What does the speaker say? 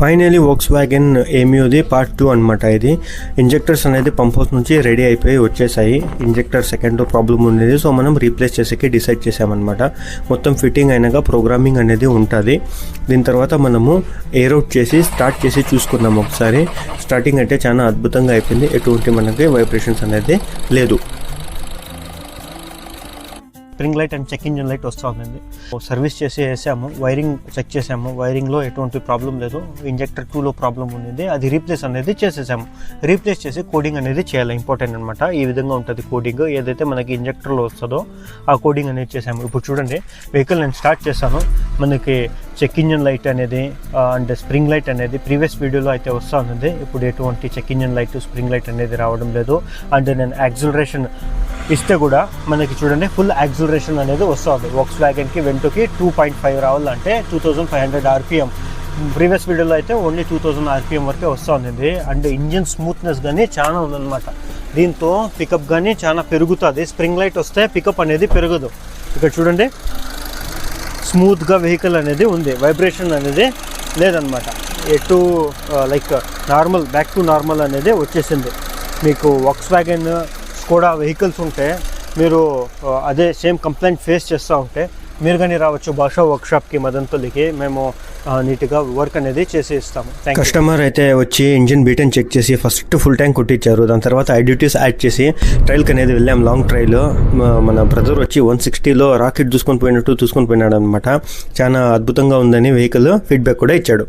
Finally Volkswagen ఏమియోది part 2 అనమాట. ఇది injectors అనేది పంప్ హౌస్ నుంచి రెడీ అయిపోయి వచ్చేసాయి. ఇంజెక్టర్ సెకండ్ ప్రాబ్లమ్ ఉండేది, సో మనం రీప్లేస్ చేసేకి డిసైడ్ చేసామన్నమాట. మొత్తం ఫిట్టింగ్ అయినాక ప్రోగ్రామింగ్ అనేది ఉంటుంది. దీని తర్వాత మనము ఎయిర్ అవుట్ చేసి స్టార్ట్ చేసి చూసుకుందాం ఒకసారి. స్టార్టింగ్ అయితే చాలా అద్భుతంగా అయిపోయింది, ఎటువంటి మనకి వైబ్రేషన్స్ అనేది లేదు. Spring light and check engine light వస్తూ ఉందండి. సర్వీస్ చేసి వేసాము, వైరింగ్ చెక్ చేసాము, వైరింగ్లో ఎటువంటి ప్రాబ్లం లేదు. ఇంజెక్టర్ 2లో ప్రాబ్లం ఉంది, అది రీప్లేస్ అనేది చేసేసాము. రీప్లేస్ చేసి కోడింగ్ అనేది చేయాలి, ఇంపార్టెంట్ అనమాట. ఈ విధంగా ఉంటుంది కోడింగ్, ఏదైతే మనకి ఇంజెక్టర్లో వస్తుందో ఆ కోడింగ్ అనేది చేసాము. ఇప్పుడు చూడండి, వెహికల్ నేను స్టార్ట్ చేశాను. మనకి చెక్ ఇంజిన్ లైట్ అనేది అండ్ స్ప్రింగ్ లైట్ అనేది ప్రీవియస్ వీడియోలో అయితే వస్తూ ఉంది. ఇప్పుడు ఎటువంటి check engine light, spring light అనేది రావడం లేదు. అండ్ నేను యాక్సిలరేషన్ ఇస్తే కూడా మనకి చూడండి ఫుల్ యాక్సిలరేషన్ అనేది వస్తుంది. వోక్స్‌వ్యాగన్కి వెంటోకి 2.5 రావాలంటే 2500 RPM. ప్రీవియస్ వీడియోలో అయితే ఓన్లీ 2000 RPM వరకే వస్తుంది. అండ్ ఇంజిన్ స్మూత్నెస్ కానీ చాలా ఉందన్నమాట. దీంతో పికప్ కానీ చాలా పెరుగుతుంది. స్ప్రింగ్ లైట్ వస్తే పికప్ అనేది పెరగదు. ఇక్కడ చూడండి, స్మూత్గా వెహికల్ అనేది ఉంది, వైబ్రేషన్ అనేది లేదనమాట. ఎటు like normal, back to normal అనేది వచ్చేసింది. మీకు వోక్స్‌వ్యాగన్ కూడా వెహికల్స్ ఉంటే మీరు అదే సేమ్ కంప్లైంట్ ఫేస్ చేస్తూ ఉంటే మీరు కానీ రావచ్చు భాషా వర్క్షాప్కి, మదనపల్లికి. మేము నీట్గా వర్క్ అనేది చేసి ఇస్తాము. కస్టమర్ అయితే వచ్చి ఇంజిన్ బీటన్ చెక్ చేసి ఫస్ట్ ఫుల్ ట్యాంక్ కొట్టించారు. దాని తర్వాత ఐడ్యూటీస్ యాడ్ చేసి ట్రైల్కి అనేది వెళ్ళాం, లాంగ్ ట్రైల్. మన బ్రదర్ వచ్చి 160లో రాకెట్ చూసుకొని పోయినట్టు చూసుకొని పోయినాడు అనమాట. చాలా అద్భుతంగా ఉందని వెహికల్ ఫీడ్బ్యాక్ కూడా ఇచ్చాడు.